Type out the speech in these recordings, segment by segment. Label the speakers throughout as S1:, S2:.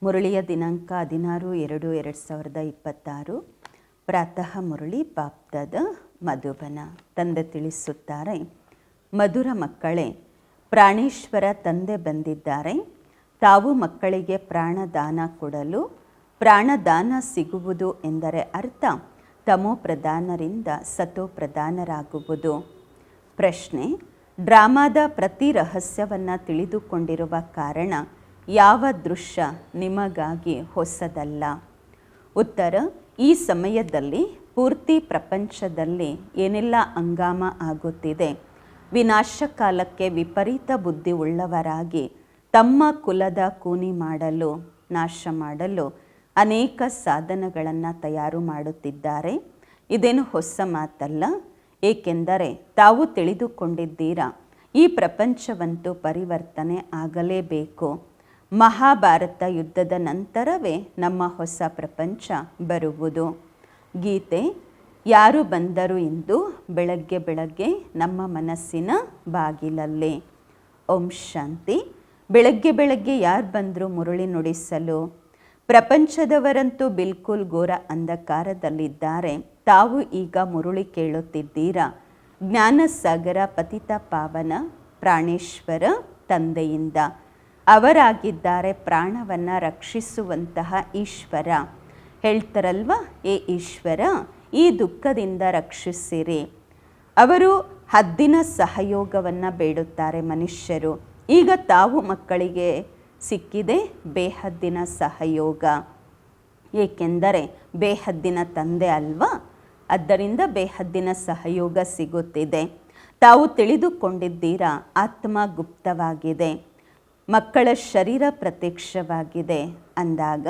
S1: ಮುರಳಿಯ ದಿನಾಂಕ 16/2/2026. ಪ್ರಾತಃ ಮುರಳಿ ಬಾಪ್ದಾದ ಮಧುಬನ. ತಂದೆ ತಿಳಿಸುತ್ತಾರೆ, ಮಧುರ ಮಕ್ಕಳೇ, ಪ್ರಾಣೇಶ್ವರ ತಂದೆ ಬಂದಿದ್ದಾರೆ. ತಾವು ಮಕ್ಕಳಿಗೆ ಪ್ರಾಣದಾನ ಕೊಡಲು. ಪ್ರಾಣದಾನ ಸಿಗುವುದು ಎಂದರೆ ಅರ್ಥ ತಮೋ ಪ್ರಧಾನರಿಂದ ಸತೋ ಪ್ರಧಾನರಾಗುವುದು. ಪ್ರಶ್ನೆ: ಡ್ರಾಮಾದ ಪ್ರತಿ ರಹಸ್ಯವನ್ನು ತಿಳಿದುಕೊಂಡಿರುವ ಕಾರಣ ಯಾವ ದೃಶ್ಯ ನಿಮಗಾಗಿ ಹೊಸದಲ್ಲ? ಉತ್ತರ: ಈ ಸಮಯದಲ್ಲಿ ಪೂರ್ತಿ ಪ್ರಪಂಚದಲ್ಲಿ ಏನೆಲ್ಲ ಹಂಗಾಮ ಆಗುತ್ತಿದೆ. ವಿನಾಶ ಕಾಲಕ್ಕೆ ವಿಪರೀತ ಬುದ್ಧಿ ಉಳ್ಳವರಾಗಿ ತಮ್ಮ ಕುಲದ ಕೂನಿ ಮಾಡಲು, ನಾಶ ಮಾಡಲು ಅನೇಕ ಸಾಧನಗಳನ್ನು ತಯಾರು ಮಾಡುತ್ತಿದ್ದಾರೆ. ಇದೇನು ಹೊಸ ಮಾತಲ್ಲ, ಏಕೆಂದರೆ ತಾವು ತಿಳಿದುಕೊಂಡಿದ್ದೀರಾ, ಈ ಪ್ರಪಂಚವಂತೂ ಪರಿವರ್ತನೆ ಆಗಲೇಬೇಕು. ಮಹಾಭಾರತ ಯುದ್ಧದ ನಂತರವೇ ನಮ್ಮ ಹೊಸ ಪ್ರಪಂಚ ಬರುವುದು. ಗೀತೆ: ಯಾರು ಬಂದರು ಇಂದು ಬೆಳಗ್ಗೆ ಬೆಳಗ್ಗೆ ನಮ್ಮ ಮನಸ್ಸಿನ ಬಾಗಿಲಲ್ಲಿ. ಓಂ ಶಾಂತಿ. ಬೆಳಗ್ಗೆ ಬೆಳಗ್ಗೆ ಯಾರು ಬಂದರು ಮುರಳಿ ನುಡಿಸಲು? ಪ್ರಪಂಚದವರಂತೂ ಬಿಲ್ಕುಲ್ ಘೋರ ಅಂಧಕಾರದಲ್ಲಿದ್ದಾರೆ. ತಾವು ಈಗ ಮುರಳಿ ಕೇಳುತ್ತಿದ್ದೀರಾ. ಜ್ಞಾನಸಾಗರ ಪತಿತ ಪಾವನ ಪ್ರಾಣೇಶ್ವರ ತಂದೆಯಿಂದ. ಅವರಾಗಿದ್ದಾರೆ ಪ್ರಾಣವನ್ನು ರಕ್ಷಿಸುವಂತಹ ಈಶ್ವರ. ಹೇಳ್ತಾರಲ್ವ, ಏ ಈಶ್ವರ, ಈ ದುಃಖದಿಂದ ರಕ್ಷಿಸಿರಿ. ಅವರು ಹದ್ದಿನ ಸಹಯೋಗವನ್ನು ಬೇಡುತ್ತಾರೆ ಮನುಷ್ಯರು. ಈಗ ತಾವು ಮಕ್ಕಳಿಗೆ ಸಿಕ್ಕಿದೆ ಬೇಹದ್ದಿನ ಸಹಯೋಗ. ಏಕೆಂದರೆ ಬೇಹದ್ದಿನ ತಂದೆ ಅಲ್ವಾ, ಆದ್ದರಿಂದ ಬೇಹದ್ದಿನ ಸಹಯೋಗ ಸಿಗುತ್ತಿದೆ. ತಾವು ತಿಳಿದುಕೊಂಡಿದ್ದೀರಾ, ಆತ್ಮ ಗುಪ್ತವಾಗಿದೆ, ಮಕ್ಕಳ ಶರೀರ ಪ್ರತ್ಯಕ್ಷವಾಗಿದೆ ಅಂದಾಗ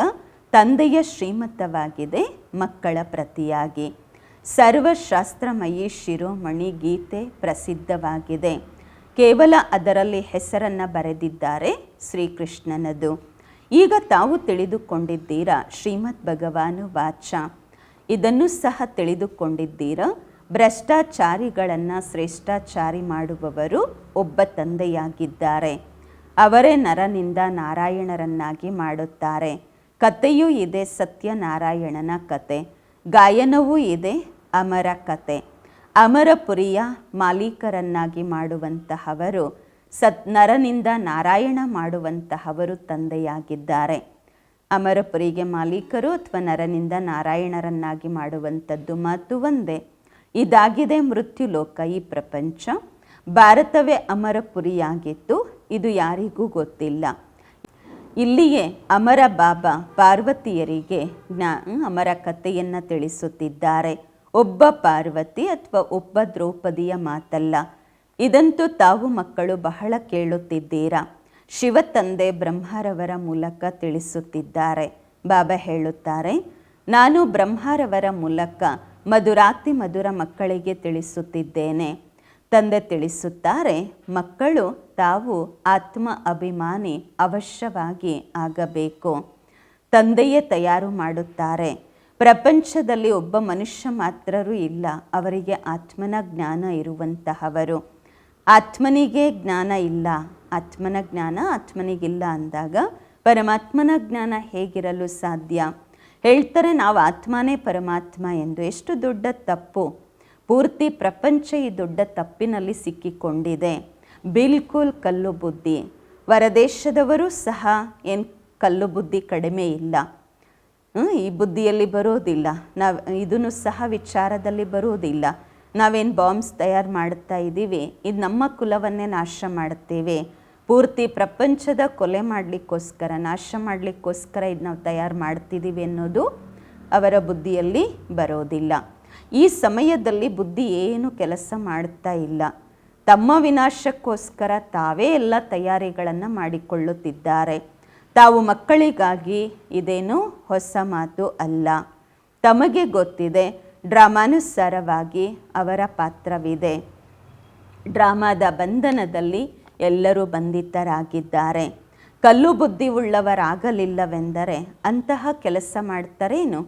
S1: ತಂದೆಯ ಶ್ರೀಮತವಾಗಿದೆ ಮಕ್ಕಳ ಪ್ರತಿಯಾಗಿ. ಸರ್ವಶಾಸ್ತ್ರಮಯಿ ಶಿರೋಮಣಿ ಗೀತೆ ಪ್ರಸಿದ್ಧವಾಗಿದೆ. ಕೇವಲ ಅದರಲ್ಲಿ ಹೆಸರನ್ನು ಬರೆದಿದ್ದಾರೆ ಶ್ರೀಕೃಷ್ಣನದು. ಈಗ ತಾವು ತಿಳಿದುಕೊಂಡಿದ್ದೀರಾ ಶ್ರೀಮದ್ ಭಗವಾನು ವಾಚ. ಇದನ್ನು ಸಹ ತಿಳಿದುಕೊಂಡಿದ್ದೀರಾ, ಭ್ರಷ್ಟಾಚಾರಿಗಳನ್ನು ಶ್ರೇಷ್ಠಾಚಾರಿ ಮಾಡುವವರು ಒಬ್ಬ ತಂದೆಯಾಗಿದ್ದಾರೆ. ಅವರೇ ನರನಿಂದ ನಾರಾಯಣರನ್ನಾಗಿ ಮಾಡುತ್ತಾರೆ. ಕಥೆಯೂ ಇದೆ, ಸತ್ಯನಾರಾಯಣನ ಕತೆ. ಗಾಯನವೂ ಇದೆ, ಅಮರ ಕತೆ. ಅಮರಪುರಿಯ ಮಾಲೀಕರನ್ನಾಗಿ ಮಾಡುವಂತಹವರು, ನರನಿಂದ ನಾರಾಯಣ ಮಾಡುವಂತಹವರು ತಂದೆಯಾಗಿದ್ದಾರೆ. ಅಮರಪುರಿಗೆ ಮಾಲೀಕರು ಅಥವಾ ನರನಿಂದ ನಾರಾಯಣರನ್ನಾಗಿ ಮಾಡುವಂಥದ್ದು ಮಾತು ಒಂದೇ. ಇದಾಗಿದೆ ಮೃತ್ಯುಲೋಕ, ಈ ಪ್ರಪಂಚ. ಭಾರತವೇ ಅಮರಪುರಿಯಾಗಿತ್ತು, ಇದು ಯಾರಿಗೂ ಗೊತ್ತಿಲ್ಲ. ಇಲ್ಲಿಯೇ ಅಮರ ಬಾಬಾ ಪಾರ್ವತಿಯರಿಗೆ ಅಮರ ಕಥೆಯನ್ನು ತಿಳಿಸುತ್ತಿದ್ದಾರೆ. ಒಬ್ಬ ಪಾರ್ವತಿ ಅಥವಾ ಒಬ್ಬ ದ್ರೌಪದಿಯ ಮಾತಲ್ಲ. ಇದಂತೂ ತಾವು ಮಕ್ಕಳು ಬಹಳ ಕೇಳುತ್ತಿದ್ದೀರಾ. ಶಿವ ತಂದೆ ಬ್ರಹ್ಮರವರ ಮೂಲಕ ತಿಳಿಸುತ್ತಿದ್ದಾರೆ. ಬಾಬಾ ಹೇಳುತ್ತಾರೆ, ನಾನು ಬ್ರಹ್ಮರವರ ಮೂಲಕ ಮಧುರಾತಿ ಮಧುರ ಮಕ್ಕಳಿಗೆ ತಿಳಿಸುತ್ತಿದ್ದೇನೆ. ತಂದೆ ತಿಳಿಸುತ್ತಾರೆ, ಮಕ್ಕಳು ತಾವು ಆತ್ಮ ಅಭಿಮಾನಿ ಅವಶ್ಯವಾಗಿ ಆಗಬೇಕು. ತಂದೆಯೇ ತಯಾರು ಮಾಡುತ್ತಾರೆ. ಪ್ರಪಂಚದಲ್ಲಿ ಒಬ್ಬ ಮನುಷ್ಯ ಮಾತ್ರರೂ ಇಲ್ಲ ಅವರಿಗೆ ಆತ್ಮನ ಜ್ಞಾನ ಇರುವಂತಹವರು. ಆತ್ಮನಿಗೆ ಜ್ಞಾನ ಇಲ್ಲ, ಆತ್ಮನ ಜ್ಞಾನ ಆತ್ಮನಿಗಿಲ್ಲ ಅಂದಾಗ ಪರಮಾತ್ಮನ ಜ್ಞಾನ ಹೇಗಿರಲು ಸಾಧ್ಯ? ಹೇಳ್ತಾರೆ, ನಾವು ಆತ್ಮನೇ ಪರಮಾತ್ಮ ಎಂದು. ಎಷ್ಟು ದೊಡ್ಡ ತಪ್ಪು! ಪೂರ್ತಿ ಪ್ರಪಂಚ ಈ ದೊಡ್ಡ ತಪ್ಪಿನಲ್ಲಿ ಸಿಕ್ಕಿಕೊಂಡಿದೆ. ಬಿಲ್ಕುಲ್ ಕಲ್ಲು ಬುದ್ಧಿ. ಹೊರದೇಶದವರು ಸಹ ಏನು ಕಲ್ಲು ಬುದ್ಧಿ ಕಡಿಮೆ ಇಲ್ಲ. ಈ ಬುದ್ಧಿಯಲ್ಲಿ ಬರೋದಿಲ್ಲ. ಇದನ್ನು ಸಹ ವಿಚಾರದಲ್ಲಿ ಬರೋದಿಲ್ಲ. ನಾವೇನು ಬಾಂಬ್ಸ್ ತಯಾರು ಮಾಡ್ತಾ ಇದ್ದೀವಿ, ಇದು ನಮ್ಮ ಕುಲವನ್ನೇ ನಾಶ ಮಾಡ್ತೇವೆ. ಪೂರ್ತಿ ಪ್ರಪಂಚದ ಕೊಲೆ ಮಾಡಲಿಕ್ಕೋಸ್ಕರ, ನಾಶ ಮಾಡಲಿಕ್ಕೋಸ್ಕರ ಇದು ನಾವು ತಯಾರು ಮಾಡ್ತಿದ್ದೀವಿ ಅನ್ನೋದು ಅವರ ಬುದ್ಧಿಯಲ್ಲಿ ಬರೋದಿಲ್ಲ. ಈ ಸಮಯದಲ್ಲಿ ಬುದ್ಧಿ ಏನು ಕೆಲಸ ಮಾಡ್ತಾ ಇಲ್ಲ. ತಮ್ಮ ವಿನಾಶಕ್ಕೋಸ್ಕರ ತಾವೇ ಎಲ್ಲ ತಯಾರಿಗಳನ್ನು ಮಾಡಿಕೊಳ್ಳುತ್ತಿದ್ದಾರೆ. ತಾವು ಮಕ್ಕಳಿಗಾಗಿ ಇದೇನು ಹೊಸ ಮಾತು ಅಲ್ಲ. ತಮಗೆ ಗೊತ್ತಿದೆ, ಡ್ರಾಮಾನುಸಾರವಾಗಿ ಅವರ ಪಾತ್ರವಿದೆ. ಡ್ರಾಮಾದ ಬಂಧನದಲ್ಲಿ ಎಲ್ಲರೂ ಬಂಧಿತರಾಗಿದ್ದಾರೆ. ಕಲ್ಲು ಬುದ್ಧಿ ಉಳ್ಳವರಾಗಲಿಲ್ಲವೆಂದರೆ ಅಂತಹ ಕೆಲಸ ಮಾಡ್ತಾರೇನು?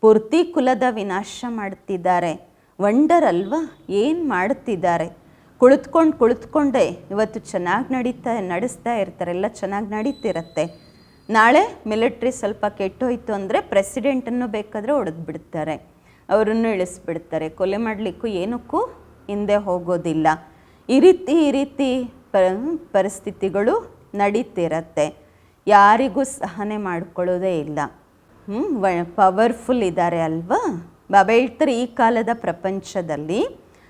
S1: ಪೂರ್ತಿ ಕುಲದ ವಿನಾಶ ಮಾಡ್ತಿದ್ದಾರೆ. ವಂಡರ್ ಅಲ್ವಾ, ಏನು ಮಾಡ್ತಿದ್ದಾರೆ? ಕುಳಿತುಕೊಂಡೇ ಇವತ್ತು ಚೆನ್ನಾಗಿ ನಡೆಸ್ತಾ ಇರ್ತಾರೆ, ಎಲ್ಲ ಚೆನ್ನಾಗಿ ನಡೀತಿರತ್ತೆ. ನಾಳೆ ಮಿಲಿಟ್ರಿ ಸ್ವಲ್ಪ ಕೆಟ್ಟೋಯ್ತು ಅಂದರೆ ಪ್ರೆಸಿಡೆಂಟನ್ನು ಬೇಕಾದರೆ ಹೊಡೆದು ಬಿಡ್ತಾರೆ, ಅವರನ್ನು ಇಳಿಸ್ಬಿಡ್ತಾರೆ, ಕೊಲೆ ಮಾಡಲಿಕ್ಕೂ ಏನಕ್ಕೂ ಹಿಂದೆ ಹೋಗೋದಿಲ್ಲ. ಈ ರೀತಿ ಪರಿಸ್ಥಿತಿಗಳು ನಡೀತಿರತ್ತೆ. ಯಾರಿಗೂ ಸಹನೆ ಮಾಡ್ಕೊಳ್ಳೋದೇ ಇಲ್ಲ. ಪವರ್ಫುಲ್ ಇದ್ದಾರೆ ಅಲ್ವಾ. ಬಾಬಾ ಹೇಳ್ತಾರೆ ಈ ಕಾಲದ ಪ್ರಪಂಚದಲ್ಲಿ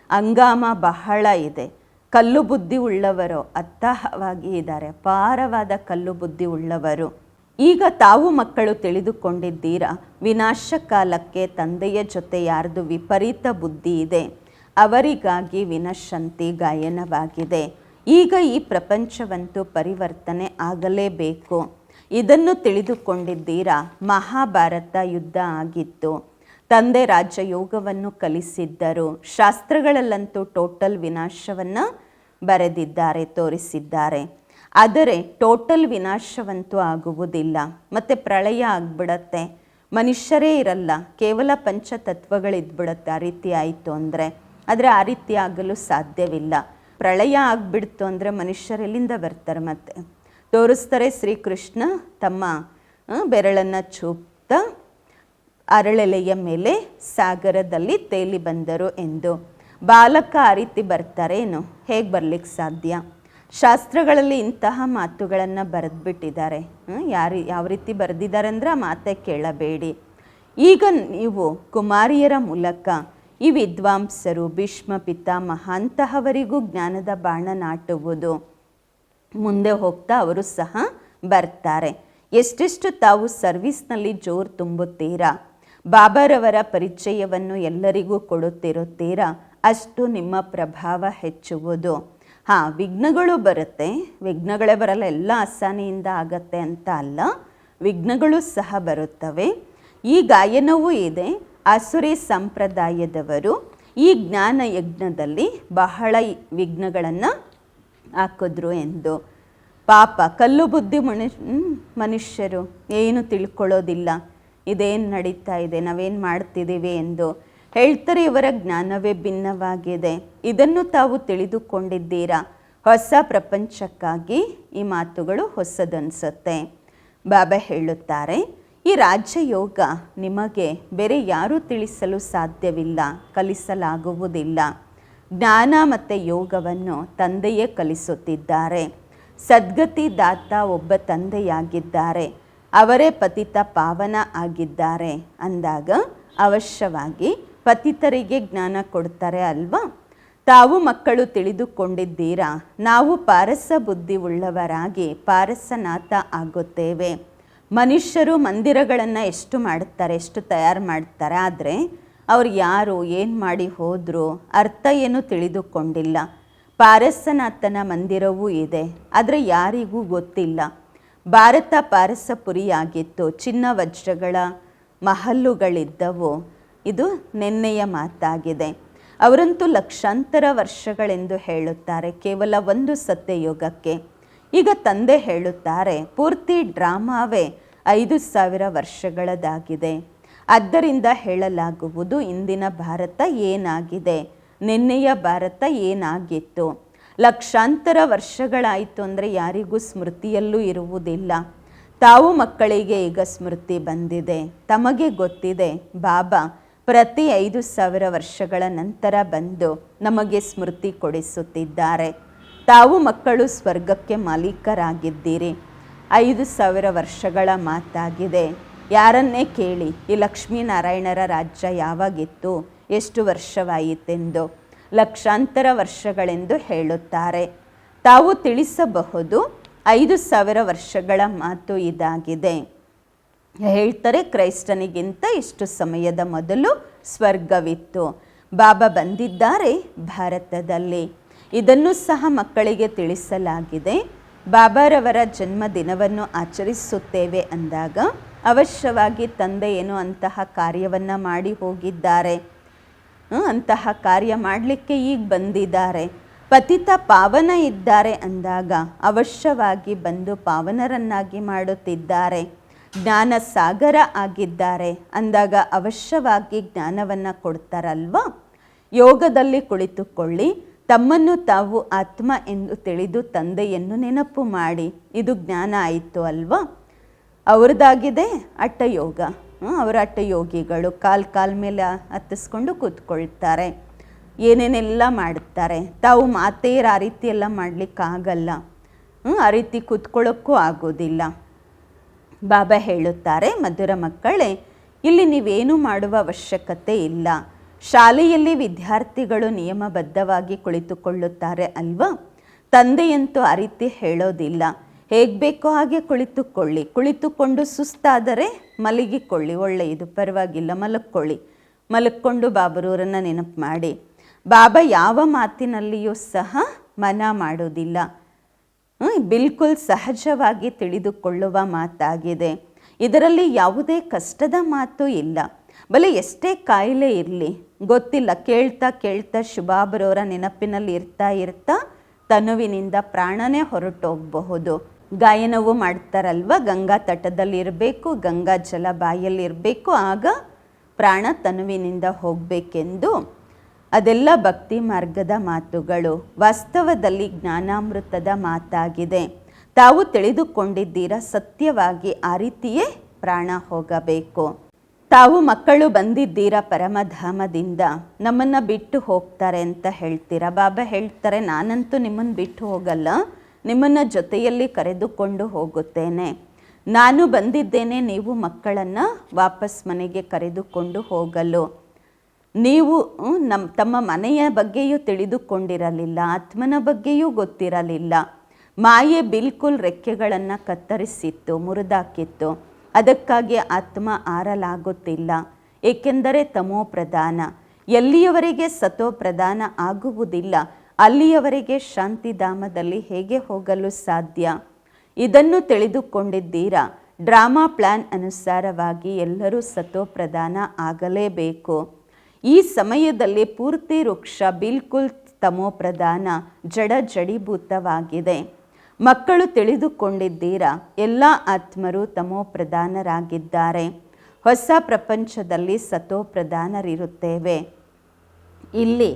S1: ಹಂಗಾಮ ಬಹಳ ಇದೆ. ಕಲ್ಲು ಬುದ್ಧಿ ಉಳ್ಳವರು ಅತ್ತಹವಾಗಿ ಇದ್ದಾರೆ, ಅಪಾರವಾದ ಕಲ್ಲು ಬುದ್ಧಿ ಉಳ್ಳವರು. ಈಗ ತಾವು ಮಕ್ಕಳು ತಿಳಿದುಕೊಂಡಿದ್ದೀರಾ, ವಿನಾಶ ಕಾಲಕ್ಕೆ ತಂದೆಯ ಜೊತೆ ಯಾರ್ದು ವಿಪರೀತ ಬುದ್ಧಿ ಇದೆ ಅವರಿಗಾಗಿ ವಿನಶಂತಿ ಗಾಯನವಾಗಿದೆ. ಈಗ ಈ ಪ್ರಪಂಚವಂತೂ ಪರಿವರ್ತನೆ ಆಗಲೇಬೇಕು. ಇದನ್ನು ತಿಳಿದುಕೊಂಡಿದ್ದೀರಾ. ಮಹಾಭಾರತ ಯುದ್ಧ ಆಗಿತ್ತು. ತಂದೆ ರಾಜಯೋಗವನ್ನು ಕಲಿಸಿದ್ದರು. ಶಾಸ್ತ್ರಗಳಲ್ಲಂತೂ ಟೋಟಲ್ ವಿನಾಶವನ್ನು ಬರೆದಿದ್ದಾರೆ, ತೋರಿಸಿದ್ದಾರೆ. ಆದರೆ ಟೋಟಲ್ ವಿನಾಶವಂತೂ ಆಗುವುದಿಲ್ಲ. ಮತ್ತು ಪ್ರಳಯ ಆಗಿಬಿಡತ್ತೆ, ಮನುಷ್ಯರೇ ಇರಲ್ಲ, ಕೇವಲ ಪಂಚತತ್ವಗಳಿದ್ಬಿಡತ್ತೆ. ಆ ರೀತಿ ಆಯಿತು ಅಂದರೆ, ಆದರೆ ಆ ರೀತಿ ಆಗಲು ಸಾಧ್ಯವಿಲ್ಲ. ಪ್ರಳಯ ಆಗಿಬಿಡ್ತು ಅಂದರೆ ಮನುಷ್ಯರೆಲ್ಲಿಂದ ಬರ್ತಾರೆ? ಮತ್ತೆ ತೋರಿಸ್ತಾರೆ ಶ್ರೀಕೃಷ್ಣ ತಮ್ಮ ಬೆರಳನ್ನು ಚೂಪ್ತಾ ಅರಳೆಲೆಯ ಮೇಲೆ ಸಾಗರದಲ್ಲಿ ತೇಲಿ ಬಂದರು ಎಂದು. ಬಾಲಕ ಆ ರೀತಿ ಬರ್ತಾರೇನು? ಹೇಗೆ ಬರಲಿಕ್ಕೆ ಸಾಧ್ಯ? ಶಾಸ್ತ್ರಗಳಲ್ಲಿ ಇಂತಹ ಮಾತುಗಳನ್ನು ಬರೆದ್ಬಿಟ್ಟಿದ್ದಾರೆ. ಯಾವ ರೀತಿ ಬರೆದಿದ್ದಾರೆ ಅಂದರೆ ಆ ಮಾತೇ ಕೇಳಬೇಡಿ. ಈಗ ನೀವು ಕುಮಾರಿಯರ ಮೂಲಕ ಈ ವಿದ್ವಾಂಸರು, ಭೀಷ್ಮ ಪಿತಾಮಹ ಅಂತಹವರಿಗೂ ಜ್ಞಾನದ ಬಾಣ ನಾಟುವುದು. ಮುಂದೆ ಹೋಗ್ತಾ ಅವರು ಸಹ ಬರ್ತಾರೆ. ಎಷ್ಟೆಷ್ಟು ತಾವು ಸರ್ವಿಸ್ನಲ್ಲಿ ಜೋರು ತುಂಬುತ್ತೀರಾ, ಬಾಬಾರವರ ಪರಿಚಯವನ್ನು ಎಲ್ಲರಿಗೂ ಕೊಡುತ್ತಿರುತ್ತೀರಾ, ಅಷ್ಟು ನಿಮ್ಮ ಪ್ರಭಾವ ಹೆಚ್ಚುವುದು. ವಿಘ್ನಗಳು ಬರುತ್ತೆ, ವಿಘ್ನಗಳೇ ಬರಲ್ಲ, ಎಲ್ಲ ಆಸಾನಿಯಿಂದ ಆಗತ್ತೆ ಅಂತ ಅಲ್ಲ, ವಿಘ್ನಗಳು ಸಹ ಬರುತ್ತವೆ. ಈ ಗಾಯನವೂ ಇದೆ. ಆಸುರಿ ಸಂಪ್ರದಾಯದವರು ಈ ಜ್ಞಾನ ಯಜ್ಞದಲ್ಲಿ ಬಹಳ ವಿಘ್ನಗಳನ್ನು ಹಾಕಿದ್ರು ಎಂದು. ಪಾಪ ಕಲ್ಲು ಬುದ್ಧಿ ಮನುಷ್ಯರು ಏನು ತಿಳ್ಕೊಳ್ಳೋದಿಲ್ಲ, ಇದೇನು ನಡೀತಾ ಇದೆ, ನಾವೇನು ಮಾಡ್ತಿದ್ದೀವಿ ಎಂದು ಹೇಳ್ತಾರೆ. ಇವರ ಜ್ಞಾನವೇ ಭಿನ್ನವಾಗಿದೆ. ಇದನ್ನು ತಾವು ತಿಳಿದುಕೊಂಡಿದ್ದೀರಾ. ಹೊಸ ಪ್ರಪಂಚಕ್ಕಾಗಿ ಈ ಮಾತುಗಳು ಹೊಸದನ್ಸುತ್ತೆ. ಬಾಬಾ ಹೇಳುತ್ತಾರೆ, ಈ ರಾಜಯೋಗ ನಿಮಗೆ ಬೇರೆ ಯಾರೂ ತಿಳಿಸಲು ಸಾಧ್ಯವಿಲ್ಲ, ಕಲಿಸಲಾಗುವುದಿಲ್ಲ. ಜ್ಞಾನ ಮತ್ತು ಯೋಗವನ್ನು ತಂದೆಯೇ ಕಲಿಸುತ್ತಿದ್ದಾರೆ. ಸದ್ಗತಿ ದಾತ ಒಬ್ಬ ತಂದೆಯಾಗಿದ್ದಾರೆ, ಅವರೇ ಪತಿತ ಪಾವನ ಆಗಿದ್ದಾರೆ ಅಂದಾಗ ಅವಶ್ಯವಾಗಿ ಪತಿತರಿಗೆ ಜ್ಞಾನ ಕೊಡ್ತಾರೆ ಅಲ್ವಾ. ತಾವು ಮಕ್ಕಳು ತಿಳಿದುಕೊಂಡಿದ್ದೀರಾ, ನಾವು ಪಾರಸ ಬುದ್ಧಿ ಉಳ್ಳವರಾಗಿ ಪಾರಸನಾಥ ಆಗುತ್ತೇವೆ. ಮನುಷ್ಯರು ಮಂದಿರಗಳನ್ನು ಎಷ್ಟು ಮಾಡ್ತಾರೆ, ಎಷ್ಟು ತಯಾರು ಮಾಡ್ತಾರೆ, ಆದರೆ ಅವ್ರು ಯಾರು, ಏನು ಮಾಡಿ ಹೋದರು, ಅರ್ಥ ಏನು ತಿಳಿದುಕೊಂಡಿಲ್ಲ. ಪಾರಸನಾಥನ ಮಂದಿರವೂ ಇದೆ, ಆದರೆ ಯಾರಿಗೂ ಗೊತ್ತಿಲ್ಲ. ಭಾರತ ಪಾರಸಪುರಿಯಾಗಿತ್ತು, ಚಿನ್ನ ವಜ್ರಗಳ ಮಹಲ್ಲುಗಳಿದ್ದವು. ಇದು ನೆನ್ನೆಯ ಮಾತಾಗಿದೆ. ಅವರಂತೂ ಲಕ್ಷಾಂತರ ವರ್ಷಗಳೆಂದು ಹೇಳುತ್ತಾರೆ, ಕೇವಲ ಒಂದು ಸತ್ಯಯುಗಕ್ಕೆ. ಈಗ ತಂದೆ ಹೇಳುತ್ತಾರೆ, ಪೂರ್ತಿ ಡ್ರಾಮಾವೇ 5000 ವರ್ಷಗಳದಾಗಿದೆ. ಆದ್ದರಿಂದ ಹೇಳಲಾಗುವುದು ಇಂದಿನ ಭಾರತ ಏನಾಗಿದೆ, ನಿನ್ನೆಯ ಭಾರತ ಏನಾಗಿತ್ತು. ಲಕ್ಷಾಂತರ ವರ್ಷಗಳಾಯಿತು ಅಂದರೆ ಯಾರಿಗೂ ಸ್ಮೃತಿಯಲ್ಲೂ ಇರುವುದಿಲ್ಲ. ತಾವು ಮಕ್ಕಳಿಗೆ ಈಗ ಸ್ಮೃತಿ ಬಂದಿದೆ. ತಮಗೆ ಗೊತ್ತಿದೆ, ಬಾಬಾ ಪ್ರತಿ 5000 ವರ್ಷಗಳ ನಂತರ ಬಂದು ನಮಗೆ ಸ್ಮೃತಿ ಕೊಡಿಸುತ್ತಿದ್ದಾರೆ. ತಾವು ಮಕ್ಕಳು ಸ್ವರ್ಗಕ್ಕೆ ಮಾಲೀಕರಾಗಿದ್ದೀರಿ. 5000 ವರ್ಷಗಳ ಮಾತಾಗಿದೆ. ಯಾರನ್ನೇ ಕೇಳಿ, ಈ ಲಕ್ಷ್ಮೀನಾರಾಯಣರ ರಾಜ್ಯ ಯಾವಾಗಿತ್ತು, ಎಷ್ಟು ವರ್ಷವಾಯಿತೆಂದು. ಲಕ್ಷಾಂತರ ವರ್ಷಗಳೆಂದು ಹೇಳುತ್ತಾರೆ. ತಾವು ತಿಳಿಸಬಹುದು, 5000 ವರ್ಷಗಳ ಮಾತು ಇದಾಗಿದೆ. ಹೇಳ್ತಾರೆ, ಕ್ರೈಸ್ತನಿಗಿಂತ ಇಷ್ಟು ಸಮಯದ ಮೊದಲು ಸ್ವರ್ಗವಿತ್ತು. ಬಾಬಾ ಬಂದಿದ್ದಾರೆ ಭಾರತದಲ್ಲಿ. ಇದನ್ನು ಸಹ ಮಕ್ಕಳಿಗೆ ತಿಳಿಸಲಾಗಿದೆ. ಬಾಬಾರವರ ಜನ್ಮದಿನವನ್ನು ಆಚರಿಸುತ್ತೇವೆ ಅಂದಾಗ ಅವಶ್ಯವಾಗಿ ತಂದೆ ಏನೋ ಅಂತಹ ಕಾರ್ಯವನ್ನು ಮಾಡಿ ಹೋಗಿದ್ದಾರೆ. ಅಂತಹ ಕಾರ್ಯ ಮಾಡಲಿಕ್ಕೆ ಈಗ ಬಂದಿದ್ದಾರೆ. ಪತಿತ ಪಾವನ ಇದ್ದಾರೆ ಅಂದಾಗ ಅವಶ್ಯವಾಗಿ ಬಂದು ಪಾವನರನ್ನಾಗಿ ಮಾಡುತ್ತಿದ್ದಾರೆ. ಜ್ಞಾನ ಸಾಗರ ಆಗಿದ್ದಾರೆ ಅಂದಾಗ ಅವಶ್ಯವಾಗಿ ಜ್ಞಾನವನ್ನು ಕೊಡ್ತಾರಲ್ವ. ಯೋಗದಲ್ಲಿ ಕುಳಿತುಕೊಳ್ಳಿ, ತಮ್ಮನ್ನು ತಾವು ಆತ್ಮ ಎಂದು ತಿಳಿದು ತಂದೆಯನ್ನು ನೆನಪು ಮಾಡಿ. ಇದು ಜ್ಞಾನ ಆಯಿತು ಅಲ್ವಾ. ಅವ್ರದ್ದಾಗಿದೆ ಹಠಯೋಗ. ಅವರ ಹಠಯೋಗಿಗಳು ಕಾಲ ಮೇಲೆ ಹತ್ತಿಸ್ಕೊಂಡು ಕೂತ್ಕೊಳ್ತಾರೆ, ಏನೇನೆಲ್ಲ ಮಾಡುತ್ತಾರೆ. ತಾವು ಮಾತೇರು ಆ ರೀತಿ ಎಲ್ಲ ಮಾಡಲಿಕ್ಕಾಗಲ್ಲ, ಆ ರೀತಿ ಕೂತ್ಕೊಳ್ಳೋಕ್ಕೂ ಆಗೋದಿಲ್ಲ. ಬಾಬಾ ಹೇಳುತ್ತಾರೆ, ಮಧುರ ಮಕ್ಕಳೇ, ಇಲ್ಲಿ ನೀವೇನು ಮಾಡುವ ಅವಶ್ಯಕತೆ ಇಲ್ಲ. ಶಾಲೆಯಲ್ಲಿ ವಿದ್ಯಾರ್ಥಿಗಳು ನಿಯಮಬದ್ಧವಾಗಿ ಕುಳಿತುಕೊಳ್ಳುತ್ತಾರೆ ಅಲ್ವಾ? ತಂದೆಯಂತೂ ಆ ರೀತಿ ಹೇಳೋದಿಲ್ಲ. ಹೇಗೆ ಬೇಕೋ ಹಾಗೆ ಕುಳಿತುಕೊಳ್ಳಿ, ಕುಳಿತುಕೊಂಡು ಸುಸ್ತಾದರೆ ಮಲಗಿಕೊಳ್ಳಿ, ಒಳ್ಳೆಯದು, ಪರವಾಗಿಲ್ಲ, ಮಲಕ್ಕೊಂಡು ಬಾಬರವರನ್ನು ನೆನಪು ಮಾಡಿ. ಬಾಬಾ ಯಾವ ಮಾತಿನಲ್ಲಿಯೂ ಸಹ ಮನಾ ಮಾಡೋದಿಲ್ಲ. ಬಿಲ್ಕುಲ್ ಸಹಜವಾಗಿ ತಿಳಿದುಕೊಳ್ಳುವ ಮಾತಾಗಿದೆ. ಇದರಲ್ಲಿ ಯಾವುದೇ ಕಷ್ಟದ ಮಾತು ಇಲ್ಲ. ಬಲೆ ಎಷ್ಟೇ ಕಾಯಿಲೆ ಇರಲಿ ಗೊತ್ತಿಲ್ಲ, ಕೇಳ್ತಾ ಶುಭಾಬರವರ ನೆನಪಿನಲ್ಲಿ ಇರ್ತಾ ತನುವಿನಿಂದ ಪ್ರಾಣನೇ ಹೊರಟೋಗಬಹುದು. ಗಾಯನವು ಮಾಡ್ತಾರಲ್ವ, ಗಂಗಾ ತಟದಲ್ಲಿ ಇರಬೇಕು, ಗಂಗಾ ಜಲ ಬಾಯಲ್ಲಿ ಇರಬೇಕು, ಆಗ ಪ್ರಾಣ ತನುವಿನಿಂದ ಹೋಗಬೇಕೆಂದು. ಅದೆಲ್ಲ ಭಕ್ತಿ ಮಾರ್ಗದ ಮಾತುಗಳು, ವಾಸ್ತವದಲ್ಲಿ ಜ್ಞಾನಾಮೃತದ ಮಾತಾಗಿದೆ. ತಾವು ತಿಳಿದುಕೊಂಡಿದ್ದೀರಾ, ಸತ್ಯವಾಗಿ ಆ ರೀತಿಯೇ ಪ್ರಾಣ ಹೋಗಬೇಕು. ತಾವು ಮಕ್ಕಳು ಬಂದಿದ್ದೀರಾ ಪರಮಧಾಮದಿಂದ, ನಮ್ಮನ್ನು ಬಿಟ್ಟು ಹೋಗ್ತಾರೆ ಅಂತ ಹೇಳ್ತೀರಾ. ಬಾಬಾ ಹೇಳ್ತಾರೆ, ನಾನಂತೂ ನಿಮ್ಮನ್ನು ಬಿಟ್ಟು ಹೋಗಲ್ಲ, ನಿಮ್ಮನ್ನು ಜೊತೆಯಲ್ಲಿ ಕರೆದುಕೊಂಡು ಹೋಗುತ್ತೇನೆ. ನಾನು ಬಂದಿದ್ದೇನೆ ನೀವು ಮಕ್ಕಳನ್ನು ವಾಪಸ್ ಮನೆಗೆ ಕರೆದುಕೊಂಡು ಹೋಗಲು. ನೀವು ತಮ್ಮ ಮನೆಯ ಬಗ್ಗೆಯೂ ತಿಳಿದುಕೊಂಡಿರಲಿಲ್ಲ, ಆತ್ಮನ ಬಗ್ಗೆಯೂ ಗೊತ್ತಿರಲಿಲ್ಲ. ಮಾಯೆ ಬಿಲ್ಕುಲ್ ರೆಕ್ಕೆಗಳನ್ನು ಕತ್ತರಿಸಿತ್ತು, ಮುರಿದಾಕಿತ್ತು. ಅದಕ್ಕಾಗಿ ಆತ್ಮ ಆರಲಾಗುತ್ತಿಲ್ಲ, ಏಕೆಂದರೆ ತಮೋ ಪ್ರಧಾನ. ಎಲ್ಲಿಯವರೆಗೆ ಸತೋ ಪ್ರಧಾನ ಆಗುವುದಿಲ್ಲ, ಅಲ್ಲಿಯವರೆಗೆ ಶಾಂತಿಧಾಮದಲ್ಲಿ ಹೇಗೆ ಹೋಗಲು ಸಾಧ್ಯ? ಇದನ್ನು ತಿಳಿದುಕೊಂಡಿದ್ದೀರಾ? ಡ್ರಾಮಾ ಪ್ಲ್ಯಾನ್ ಅನುಸಾರವಾಗಿ ಎಲ್ಲರೂ ಸತೋ ಪ್ರಧಾನ ಆಗಲೇಬೇಕು. ಈ ಸಮಯದಲ್ಲಿ ಪೂರ್ತಿ ವೃಕ್ಷ ಬಿಲ್ಕುಲ್ ತಮೋ ಪ್ರಧಾನ, ಜಡೀಭೂತವಾಗಿದೆ. ಮಕ್ಕಳು ತಿಳಿದುಕೊಂಡಿದ್ದೀರಾ, ಎಲ್ಲ ಆತ್ಮರು ತಮೋ ಪ್ರಧಾನರಾಗಿದ್ದಾರೆ. ಹೊಸ ಪ್ರಪಂಚದಲ್ಲಿ ಸತೋ ಪ್ರಧಾನರಿರುತ್ತೇವೆ. ಇಲ್ಲಿ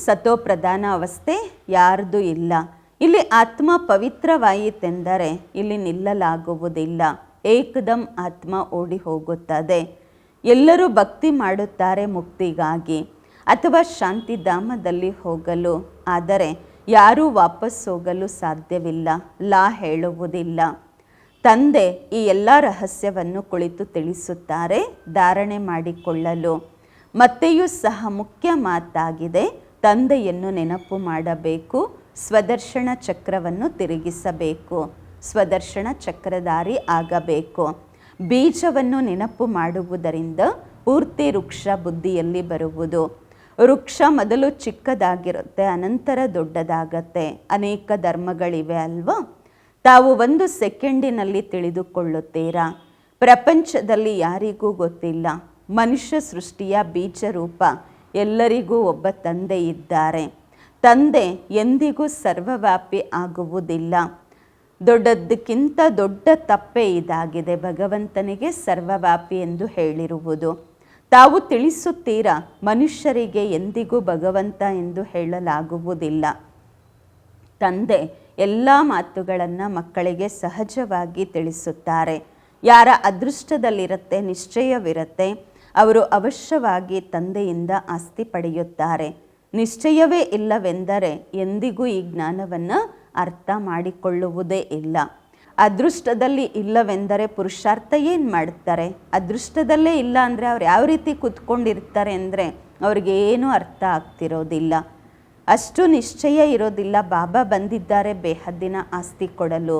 S1: ಸತೋ ಪ್ರಧಾನ ಅವಸ್ಥೆ ಯಾರ್ದು ಇಲ್ಲ. ಇಲ್ಲಿ ಆತ್ಮ ಪವಿತ್ರವಾಯಿತೆಂದರೆ ಇಲ್ಲಿ ನಿಲ್ಲಲಾಗುವುದಿಲ್ಲ. ಏಕದಮ್ ಆತ್ಮ ಓಡಿ ಹೋಗುತ್ತದೆ. ಎಲ್ಲರೂ ಭಕ್ತಿ ಮಾಡುತ್ತಾರೆ ಮುಕ್ತಿಗಾಗಿ ಅಥವಾ ಶಾಂತಿಧಾಮದಲ್ಲಿ ಹೋಗಲು, ಆದರೆ ಯಾರೂ ವಾಪಸ್ ಹೋಗಲು ಸಾಧ್ಯವಿಲ್ಲ. ಲಾ ಹೇಳುವುದಿಲ್ಲ. ತಂದೆ ಈ ಎಲ್ಲ ರಹಸ್ಯವನ್ನು ಕುಳಿತು ತಿಳಿಸುತ್ತಾರೆ ಧಾರಣೆ ಮಾಡಿಕೊಳ್ಳಲು. ಮತ್ತೆಯೂ ಸಹ ಮುಖ್ಯ ಮಾತಾಗಿದೆ, ತಂದೆಯನ್ನು ನೆನಪು ಮಾಡಬೇಕು, ಸ್ವದರ್ಶನ ಚಕ್ರವನ್ನು ತಿರುಗಿಸಬೇಕು, ಸ್ವದರ್ಶನ ಚಕ್ರಧಾರಿ ಆಗಬೇಕು. ಬೀಜವನ್ನು ನೆನಪು ಮಾಡುವುದರಿಂದ ಪೂರ್ತಿ ವೃಕ್ಷ ಬುದ್ಧಿಯಲ್ಲಿ ಬರುವುದು. ವೃಕ್ಷ ಮೊದಲು ಚಿಕ್ಕದಾಗಿರುತ್ತೆ, ಅನಂತರ ದೊಡ್ಡದಾಗತ್ತೆ. ಅನೇಕ ಧರ್ಮಗಳಿವೆ ಅಲ್ವಾ? ತಾವು 1 ಸೆಕೆಂಡಿನಲ್ಲಿ ತಿಳಿದುಕೊಳ್ಳುತ್ತೀರಾ. ಪ್ರಪಂಚದಲ್ಲಿ ಯಾರಿಗೂ ಗೊತ್ತಿಲ್ಲ. ಮನುಷ್ಯ ಸೃಷ್ಟಿಯ ಬೀಜ ರೂಪ ಎಲ್ಲರಿಗೂ ಒಬ್ಬ ತಂದೆ ಇದ್ದಾರೆ. ತಂದೆ ಎಂದಿಗೂ ಸರ್ವವ್ಯಾಪಿ ಆಗುವುದಿಲ್ಲ. ದೊಡ್ಡದಕ್ಕಿಂತ ದೊಡ್ಡ ತಪ್ಪೇ ಇದಾಗಿದೆ, ಭಗವಂತನಿಗೆ ಸರ್ವವ್ಯಾಪಿ ಎಂದು ಹೇಳಿರುವುದು. ತಾವು ತಿಳಿಸುತ್ತೀರಾ, ಮನುಷ್ಯರಿಗೆ ಎಂದಿಗೂ ಭಗವಂತ ಎಂದು ಹೇಳಲಾಗುವುದಿಲ್ಲ. ತಂದೆ ಎಲ್ಲ ಮಾತುಗಳನ್ನು ಮಕ್ಕಳಿಗೆ ಸಹಜವಾಗಿ ತಿಳಿಸುತ್ತಾರೆ. ಯಾರ ಅದೃಷ್ಟದಲ್ಲಿರುತ್ತೆ, ನಿಶ್ಚಯವಿರುತ್ತೆ, ಅವರು ಅವಶ್ಯವಾಗಿ ತಂದೆಯಿಂದ ಆಸ್ತಿ ಪಡೆಯುತ್ತಾರೆ. ನಿಶ್ಚಯವೇ ಇಲ್ಲವೆಂದರೆ ಎಂದಿಗೂ ಈ ಜ್ಞಾನವನ್ನು ಅರ್ಥ ಮಾಡಿಕೊಳ್ಳುವುದೇ ಇಲ್ಲ. ಅದೃಷ್ಟದಲ್ಲಿ ಇಲ್ಲವೆಂದರೆ ಪುರುಷಾರ್ಥ ಏನು ಮಾಡ್ತಾರೆ? ಅದೃಷ್ಟದಲ್ಲೇ ಇಲ್ಲ ಅಂದರೆ ಅವ್ರು ಯಾವ ರೀತಿ ಕೂತ್ಕೊಂಡಿರ್ತಾರೆ ಅಂದರೆ ಅವ್ರಿಗೇನೂ ಅರ್ಥ ಆಗ್ತಿರೋದಿಲ್ಲ. ಅಷ್ಟು ನಿಶ್ಚಯ ಇರೋದಿಲ್ಲ. ಬಾಬಾ ಬಂದಿದ್ದಾರೆ ಬೇಹದ್ದಿನ ಆಸ್ತಿ ಕೊಡಲು.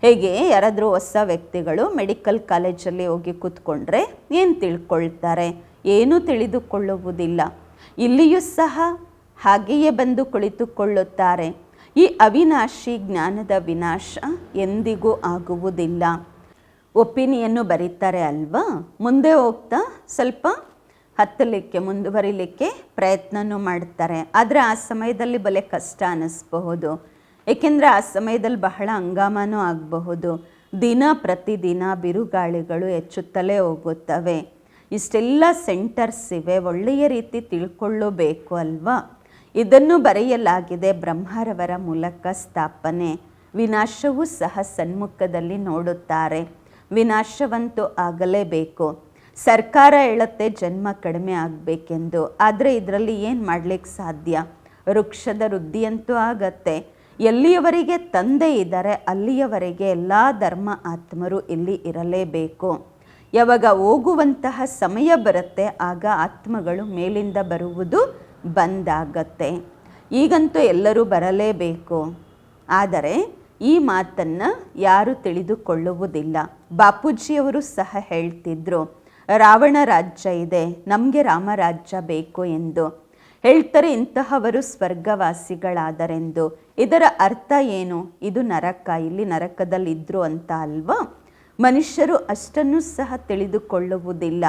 S1: ಹೇಗೆ ಯಾರಾದರೂ ಹೊಸ ವ್ಯಕ್ತಿಗಳು ಮೆಡಿಕಲ್ ಕಾಲೇಜಲ್ಲಿ ಹೋಗಿ ಕೂತ್ಕೊಂಡ್ರೆ ಏನು ತಿಳ್ಕೊಳ್ತಾರೆ? ಏನೂ ತಿಳಿದುಕೊಳ್ಳುವುದಿಲ್ಲ. ಇಲ್ಲಿಯೂ ಸಹ ಹಾಗೆಯೇ ಬಂದು ಕುಳಿತುಕೊಳ್ಳುತ್ತಾರೆ. ಈ ಅವಿನಾಶಿ ಜ್ಞಾನದ ವಿನಾಶ ಎಂದಿಗೂ ಆಗುವುದಿಲ್ಲ. ಒಪಿನಿಯನ್ನು ಬರೀತಾರೆ ಅಲ್ವಾ? ಮುಂದೆ ಹೋಗ್ತಾ ಸ್ವಲ್ಪ ಹತ್ತಲಿಕ್ಕೆ ಮುಂದುವರಿಲಿಕ್ಕೆ ಪ್ರಯತ್ನನೂ ಮಾಡ್ತಾರೆ. ಆದರೆ ಆ ಸಮಯದಲ್ಲಿ ಬಲೆ ಕಷ್ಟ ಅನ್ನಿಸ್ಬಹುದು. ಏಕೆಂದರೆ ಆ ಸಮಯದಲ್ಲಿ ಬಹಳ ಹಂಗಾಮನೂ ಆಗಬಹುದು. ದಿನ ಪ್ರತಿದಿನ ಬಿರುಗಾಳಿಗಳು ಹೆಚ್ಚುತ್ತಲೇ ಹೋಗುತ್ತವೆ. ಇಷ್ಟೆಲ್ಲ ಸೆಂಟರ್ಸ್ ಇವೆ, ಒಳ್ಳೆಯ ರೀತಿ ತಿಳ್ಕೊಳ್ಳಬೇಕು ಅಲ್ವಾ? ಇದನ್ನು ಬರೆಯಲಾಗಿದೆ ಬ್ರಹ್ಮರವರ ಮೂಲಕ ಸ್ಥಾಪನೆ. ವಿನಾಶವೂ ಸಹ ಸನ್ಮುಖದಲ್ಲಿ ನೋಡುತ್ತಾರೆ. ವಿನಾಶವಂತೂ ಆಗಲೇಬೇಕು. ಸರ್ಕಾರ ಹೇಳುತ್ತೆ ಜನ್ಮ ಕಡಿಮೆ ಆಗಬೇಕೆಂದು, ಆದರೆ ಇದರಲ್ಲಿ ಏನು ಮಾಡಲಿಕ್ಕೆ ಸಾಧ್ಯ? ವೃಕ್ಷದ ವೃದ್ಧಿಯಂತೂ ಆಗತ್ತೆ. ಎಲ್ಲಿಯವರೆಗೆ ತಂದೆ ಇದ್ದಾರೆ ಅಲ್ಲಿಯವರೆಗೆ ಎಲ್ಲ ಧರ್ಮ ಆತ್ಮರು ಇಲ್ಲಿ ಇರಲೇಬೇಕು. ಯಾವಾಗ ಹೋಗುವಂತಹ ಸಮಯ ಬರುತ್ತೆ ಆಗ ಆತ್ಮಗಳು ಮೇಲಿಂದ ಬರುವುದು ಬಂದಾಗತ್ತೆ. ಈಗಂತೂ ಎಲ್ಲರೂ ಬರಲೇಬೇಕು. ಆದರೆ ಈ ಮಾತನ್ನು ಯಾರು ತಿಳಿದುಕೊಳ್ಳುವುದಿಲ್ಲ. ಬಾಪೂಜಿಯವರು ಸಹ ಹೇಳ್ತಿದ್ರು, ರಾವಣ ರಾಜ್ಯ ಇದೆ, ನಮಗೆ ರಾಮರಾಜ್ಯ ಬೇಕು ಎಂದು ಹೇಳ್ತಾರೆ. ಇಂತಹವರು ಸ್ವರ್ಗವಾಸಿಗಳಾದರೆಂದು. ಇದರ ಅರ್ಥ ಏನು? ಇದು ನರಕ, ಇಲ್ಲಿ ನರಕದಲ್ಲಿದ್ದರು ಅಂತ ಅಲ್ವಾ? ಮನುಷ್ಯರು ಅಷ್ಟನ್ನು ಸಹ ತಿಳಿದುಕೊಳ್ಳುವುದಿಲ್ಲ.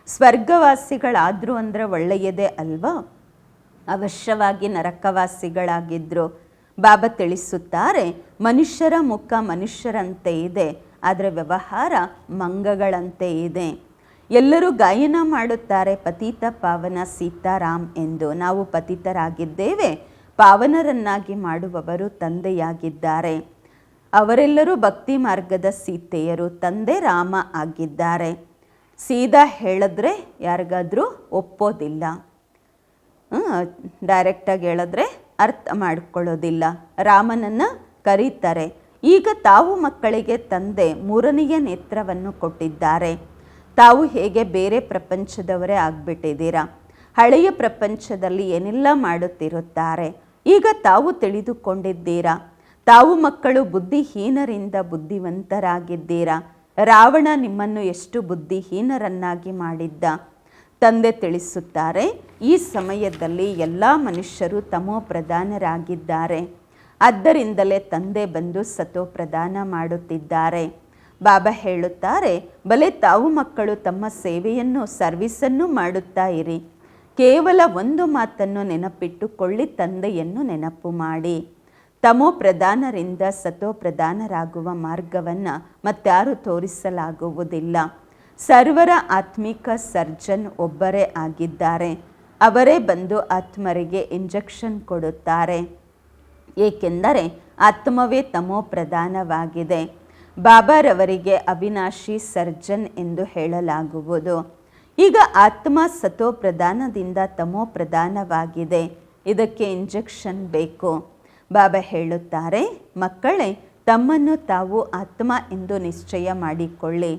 S1: ಸ್ವರ್ಗವಾಸಿಗಳಾದರು ಅಂದರೆ ಒಳ್ಳೆಯದೇ ಅಲ್ವಾ? ಅವಶ್ಯವಾಗಿ ನರಕವಾಸಿಗಳಾಗಿದ್ದರು. ಬಾಬಾ ತಿಳಿಸುತ್ತಾರೆ, ಮನುಷ್ಯರ ಮುಖ ಮನುಷ್ಯರಂತೆ ಇದೆ, ಆದರೆ ವ್ಯವಹಾರ ಮಂಗಗಳಂತೆ ಇದೆ. ಎಲ್ಲರೂ ಗಾಯನ ಮಾಡುತ್ತಾರೆ ಪತಿತ ಪಾವನ ಸೀತಾರಾಮ್ ಎಂದು. ನಾವು ಪತಿತರಾಗಿದ್ದೇವೆ, ಪಾವನರನ್ನಾಗಿ ಮಾಡುವವರು ತಂದೆಯಾಗಿದ್ದಾರೆ. ಅವರೆಲ್ಲರೂ ಭಕ್ತಿ ಮಾರ್ಗದ ಸೀತೆಯರು, ತಂದೆ ರಾಮ ಆಗಿದ್ದಾರೆ. ಸೀದಾ ಹೇಳಿದ್ರೆ ಯಾರಿಗಾದರೂ ಒಪ್ಪೋದಿಲ್ಲ, ಡೈರೆಕ್ಟಾಗಿ ಹೇಳಿದ್ರೆ ಅರ್ಥ ಮಾಡಿಕೊಳ್ಳೋದಿಲ್ಲ. ರಾಮನನ್ನು ಕರೀತಾರೆ. ಈಗ ತಾವು ಮಕ್ಕಳಿಗೆ ತಂದೆ ಮೂರನೆಯ ನೇತ್ರವನ್ನು ಕೊಟ್ಟಿದ್ದಾರೆ. ತಾವು ಹೇಗೆ ಬೇರೆ ಪ್ರಪಂಚದವರೇ ಆಗಿಬಿಟ್ಟಿದ್ದೀರಾ. ಹಳೆಯ ಪ್ರಪಂಚದಲ್ಲಿ ಏನೆಲ್ಲ ಮಾಡುತ್ತಿರುತ್ತಾರೆ, ಈಗ ತಾವು ತಿಳಿದುಕೊಂಡಿದ್ದೀರಾ. ತಾವು ಮಕ್ಕಳು ಬುದ್ಧಿಹೀನರಿಂದ ಬುದ್ಧಿವಂತರಾಗಿದ್ದೀರಾ. ರಾವಣ ನಿಮ್ಮನ್ನು ಎಷ್ಟು ಬುದ್ಧಿಹೀನರನ್ನಾಗಿ ಮಾಡಿದ್ದ. ತಂದೆ ತಿಳಿಸುತ್ತಾರೆ, ಈ ಸಮಯದಲ್ಲಿ ಎಲ್ಲ ಮನುಷ್ಯರು ತಮೋ ಪ್ರಧಾನರಾಗಿದ್ದಾರೆ. ಆದ್ದರಿಂದಲೇ ತಂದೆ ಬಂದು ಸತೋ ಪ್ರದಾನ ಮಾಡುತ್ತಿದ್ದಾರೆ. ಬಾಬಾ ಹೇಳುತ್ತಾರೆ, ಬಲೆ ತಾವು ಮಕ್ಕಳು ತಮ್ಮ ಸೇವೆಯನ್ನು ಸರ್ವಿಸನ್ನು ಮಾಡುತ್ತಾ ಇರಿ. ಕೇವಲ ಒಂದು ಮಾತನ್ನು ನೆನಪಿಟ್ಟುಕೊಳ್ಳಿ, ತಂದೆಯನ್ನು ನೆನಪು ಮಾಡಿ. ತಮೋ ಪ್ರಧಾನರಿಂದ ಸತೋ ಪ್ರಧಾನರಾಗುವ ಮಾರ್ಗವನ್ನು ಮತ್ತಾರು ತೋರಿಸಲಾಗುವುದಿಲ್ಲ. ಸರ್ವರ ಆತ್ಮಿಕ ಸರ್ಜನ್ ಒಬ್ಬರೇ ಆಗಿದ್ದಾರೆ. ಅವರೇ ಬಂದು ಆತ್ಮರಿಗೆ ಇಂಜೆಕ್ಷನ್ ಕೊಡುತ್ತಾರೆ. ಏಕೆಂದರೆ ಆತ್ಮವೇ ತಮೋ ಪ್ರಧಾನವಾಗಿದೆ. ಬಾಬಾರವರಿಗೆ ಅವಿನಾಶಿ ಸರ್ಜನ್ ಎಂದು ಹೇಳಲಾಗುವುದು. ಈಗ ಆತ್ಮ ಸತೋ ಪ್ರಧಾನದಿಂದ ತಮೋ ಪ್ರಧಾನವಾಗಿದೆ. ಇದಕ್ಕೆ ಇಂಜೆಕ್ಷನ್ ಬೇಕು. ಬಾಬಾ ಹೇಳುತ್ತಾರೆ, ಮಕ್ಕಳೇ, ತಮ್ಮನ್ನು ತಾವು ಆತ್ಮ ಎಂದು ನಿಶ್ಚಯ ಮಾಡಿಕೊಳ್ಳಿ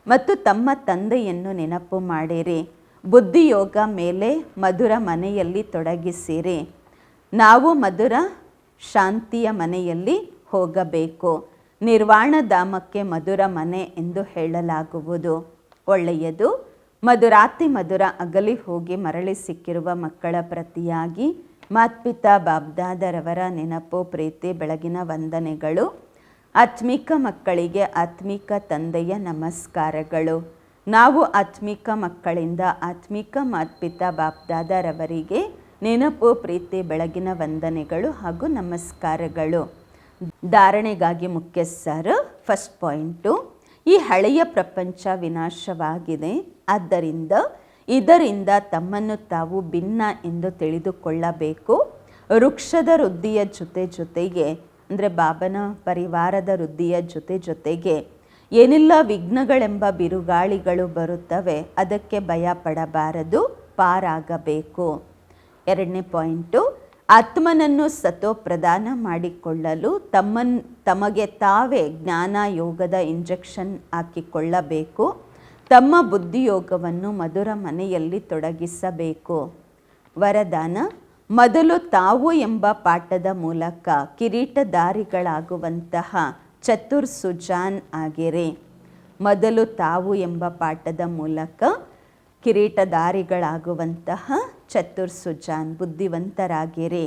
S1: ಮತ್ತು ತಮ್ಮ ತಂದೆಯನ್ನು ನೆನಪು ಮಾಡಿರಿ. ಬುದ್ಧಿಯೋಗ ಮೇಲೆ ಮಧುರ ಮನೆಯಲ್ಲಿ ತೊಡಗಿಸಿರಿ. ನಾವು ಮಧುರ ಶಾಂತಿಯ ಮನೆಯಲ್ಲಿ ಹೋಗಬೇಕು. ನಿರ್ವಾಣಧಾಮಕ್ಕೆ ಮಧುರ ಮನೆ ಎಂದು ಹೇಳಲಾಗುವುದು. ಒಳ್ಳೆಯದು. ಮಧುರಾತಿ ಮಧುರ ಅಗಲಿ ಹೋಗಿ ಮರಳಿ ಸಿಕ್ಕಿರುವ ಮಕ್ಕಳ ಪ್ರತಿಯಾಗಿ ಮಾತ್ಪಿತಾ ಬಾಬ್ದಾದರವರ ನೆನಪು, ಪ್ರೀತಿ, ಬೆಳಗಿನ ವಂದನೆಗಳು. ಆತ್ಮಿಕ ಮಕ್ಕಳಿಗೆ ಆತ್ಮಿಕ ತಂದೆಯ ನಮಸ್ಕಾರಗಳು. ನಾವು ಆತ್ಮಿಕ ಮಕ್ಕಳಿಂದ ಆತ್ಮಿಕ ಮಾತ್ಪಿತಾ ಬಾಬ್ದಾದರವರಿಗೆ ನೆನಪು, ಪ್ರೀತಿ, ಬೆಳಗಿನ ವಂದನೆಗಳು ಹಾಗೂ ನಮಸ್ಕಾರಗಳು. ಧಾರಣೆಗಾಗಿ ಮುಖ್ಯ ಸರ್. ಫಸ್ಟ್ ಪಾಯಿಂಟು, ಈ ಹಳೆಯ ಪ್ರಪಂಚ ವಿನಾಶವಾಗಿದೆ. ಆದ್ದರಿಂದ ಇದರಿಂದ ತಮ್ಮನ್ನು ತಾವು ಭಿನ್ನ ಎಂದು ತಿಳಿದುಕೊಳ್ಳಬೇಕು. ವೃಕ್ಷದ ವೃದ್ಧಿಯ ಜೊತೆಗೆ ಅಂದರೆ ಬಾಬನ ಪರಿವಾರದ ವೃದ್ಧಿಯ ಜೊತೆಗೆ ಏನೆಲ್ಲ ವಿಘ್ನಗಳೆಂಬ ಬಿರುಗಾಳಿಗಳು ಬರುತ್ತವೆ, ಅದಕ್ಕೆ ಭಯ ಪಡಬಾರದು, ಪಾರಾಗಬೇಕು. ಎರಡನೇ ಪಾಯಿಂಟು, ಆತ್ಮನನ್ನು ಸತೋ ಪ್ರದಾನ ಮಾಡಿಕೊಳ್ಳಲು ತಮಗೆ ತಾವೇ ಜ್ಞಾನ ಯೋಗದ ಇಂಜೆಕ್ಷನ್ ಹಾಕಿಕೊಳ್ಳಬೇಕು. ತಮ್ಮ ಬುದ್ಧಿಯೋಗವನ್ನು ಮಧುರ ಮನೆಯಲ್ಲಿ ತೊಡಗಿಸಬೇಕು. ವರದಾನ, ಮೊದಲು ತಾವು ಎಂಬ ಪಾಠದ ಮೂಲಕ ಕಿರೀಟಧಾರಿಗಳಾಗುವಂತಹ ಚತುರ್ ಸುಜಾನ್ ಆಗಿರಿ. ಮೊದಲು ತಾವು ಎಂಬ ಪಾಠದ ಮೂಲಕ ಕಿರೀಟಧಾರಿಗಳಾಗುವಂತಹ ಚತುರ್ ಸುಜಾನ್, ಬುದ್ಧಿವಂತರಾಗಿರಿ.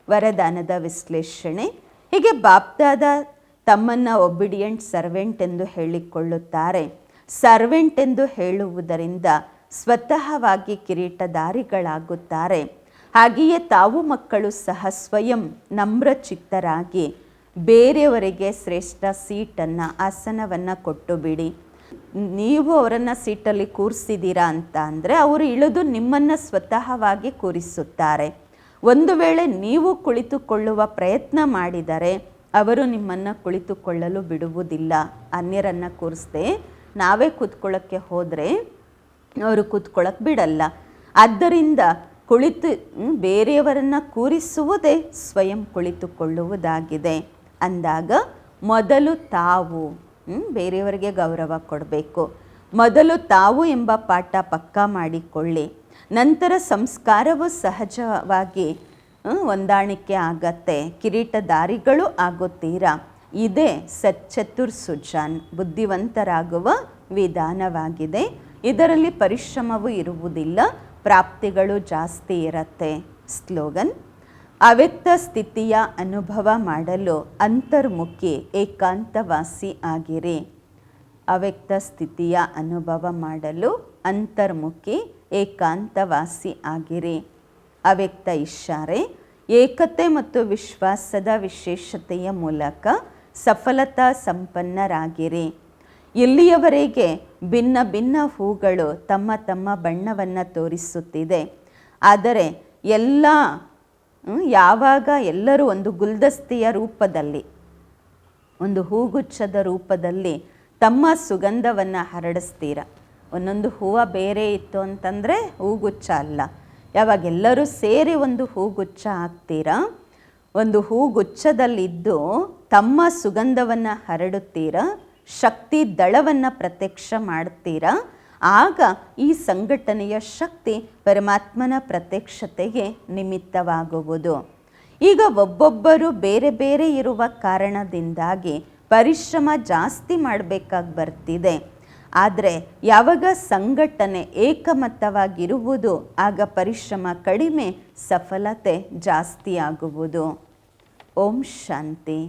S1: ವರದಾನದ ವಿಶ್ಲೇಷಣೆ. ಹೀಗೆ ಬಾಪ್ದಾದ ತಮ್ಮನ್ನು ಒಬಿಡಿಯಂಟ್ ಸರ್ವೆಂಟ್ ಎಂದು ಹೇಳಿಕೊಳ್ಳುತ್ತಾರೆ. ಸರ್ವೆಂಟ್ ಎಂದು ಹೇಳುವುದರಿಂದ ಸ್ವತಃವಾಗಿ ಕಿರೀಟಧಾರಿಗಳಾಗುತ್ತಾರೆ. ಹಾಗೆಯೇ ತಾವು ಮಕ್ಕಳು ಸಹ ಸ್ವಯಂ ನಮ್ರಚಿತ್ತರಾಗಿ ಬೇರೆಯವರಿಗೆ ಶ್ರೇಷ್ಠ ಸೀಟನ್ನು, ಆಸನವನ್ನು ಕೊಟ್ಟು ಬಿಡಿ. ನೀವು ಅವರನ್ನು ಸೀಟಲ್ಲಿ ಕೂರಿಸಿದ್ದೀರಾ ಅಂತ ಅಂದರೆ ಅವರು ಇಳಿದು ನಿಮ್ಮನ್ನು ಸ್ವತಃವಾಗಿ ಕೂರಿಸುತ್ತಾರೆ. ಒಂದು ವೇಳೆ ನೀವು ಕುಳಿತುಕೊಳ್ಳುವ ಪ್ರಯತ್ನ ಮಾಡಿದರೆ ಅವರು ನಿಮ್ಮನ್ನು ಕುಳಿತುಕೊಳ್ಳಲು ಬಿಡುವುದಿಲ್ಲ. ಅನ್ಯರನ್ನು ಕೂರಿಸದೆ ನಾವೇ ಕೂತ್ಕೊಳ್ಳೋಕ್ಕೆ ಹೋದರೆ ಅವರು ಕೂತ್ಕೊಳ್ಳೋಕ್ಕೆ ಬಿಡಲ್ಲ. ಆದ್ದರಿಂದ ಕುಳಿತು ಬೇರೆಯವರನ್ನು ಕೂರಿಸುವುದೇ ಸ್ವಯಂ ಕುಳಿತುಕೊಳ್ಳುವುದಾಗಿದೆ ಅಂದಾಗ ಮೊದಲು ತಾವು ಬೇರೆಯವರಿಗೆ ಗೌರವ ಕೊಡಬೇಕು. ಮೊದಲು ತಾವು ಎಂಬ ಪಾಠ ಪಕ್ಕಾ ಮಾಡಿಕೊಳ್ಳಿ. ನಂತರ ಸಂಸ್ಕಾರವು ಸಹಜವಾಗಿ ಹೊಂದಾಣಿಕೆ ಆಗತ್ತೆ, ಕಿರೀಟಧಾರಿಗಳು ಆಗುತ್ತೀರಾ. ಇದೇ ಚತುರ್ಸುಜಾನ್ ಬುದ್ಧಿವಂತರಾಗುವ ವಿಧಾನವಾಗಿದೆ. ಇದರಲ್ಲಿ ಪರಿಶ್ರಮವೂ ಇರುವುದಿಲ್ಲ, ಪ್ರಾಪ್ತಿಗಳು ಜಾಸ್ತಿ ಇರತ್ತೆ. ಸ್ಲೋಗನ್: ಅವ್ಯಕ್ತ ಸ್ಥಿತಿಯ ಅನುಭವ ಮಾಡಲು ಅಂತರ್ಮುಖಿ ಏಕಾಂತವಾಸಿ ಆಗಿರಿ. ಅವ್ಯಕ್ತ ಸ್ಥಿತಿಯ ಅನುಭವ ಮಾಡಲು ಅಂತರ್ಮುಖಿ ಏಕಾಂತವಾಸಿ ಆಗಿರಿ. ಅವ್ಯಕ್ತ ಇಷಾರೆ: ಏಕತೆ ಮತ್ತು ವಿಶ್ವಾಸದ ವಿಶೇಷತೆಯ ಮೂಲಕ ಸಫಲತಾ ಸಂಪನ್ನರಾಗಿರಿ. ಇಲ್ಲಿಯವರೆಗೆ ಭಿನ್ನ ಭಿನ್ನ ಹೂಗಳು ತಮ್ಮ ತಮ್ಮ ಬಣ್ಣವನ್ನು ತೋರಿಸುತ್ತಿದೆ. ಆದರೆ ಯಾವಾಗ ಎಲ್ಲರೂ ಒಂದು ಗುಲ್ದಸ್ತೆಯ ರೂಪದಲ್ಲಿ, ಒಂದು ಹೂಗುಚ್ಛದ ರೂಪದಲ್ಲಿ ತಮ್ಮ ಸುಗಂಧವನ್ನು ಹರಡಿಸ್ತೀರ. ಒಂದೊಂದು ಹೂವು ಬೇರೆ ಇತ್ತು ಅಂತಂದರೆ ಹೂಗುಚ್ಛ ಅಲ್ಲ. ಯಾವಾಗ ಎಲ್ಲರೂ ಸೇರಿ ಒಂದು ಹೂಗುಚ್ಛ ಹಾಕ್ತೀರಾ, ಒಂದು ಹೂಗುಚ್ಛದಲ್ಲಿದ್ದು ತಮ್ಮ ಸುಗಂಧವನ್ನು ಹರಡುತ್ತೀರಾ, ಶಕ್ತಿ ದಳವನ್ನು ಪ್ರತ್ಯಕ್ಷ ಮಾಡ್ತೀರಾ, ಆಗ ಈ ಸಂಘಟನೆಯ ಶಕ್ತಿ ಪರಮಾತ್ಮನ ಪ್ರತ್ಯಕ್ಷತೆಗೆ ನಿಮಿತ್ತವಾಗುವುದು. ಈಗ ಒಬ್ಬೊಬ್ಬರು ಬೇರೆ ಬೇರೆ ಇರುವ ಕಾರಣದಿಂದಾಗಿ ಪರಿಶ್ರಮ ಜಾಸ್ತಿ ಮಾಡಬೇಕಾಗಿ ಬರ್ತಿದೆ. ಆದರೆ ಯಾವಾಗ ಸಂಘಟನೆ ಏಕಮತವಾಗಿರುವುದು, ಆಗ ಪರಿಶ್ರಮ ಕಡಿಮೆ, ಸಫಲತೆ ಜಾಸ್ತಿ ಆಗುವುದು. ಓಂ ಶಾಂತಿ.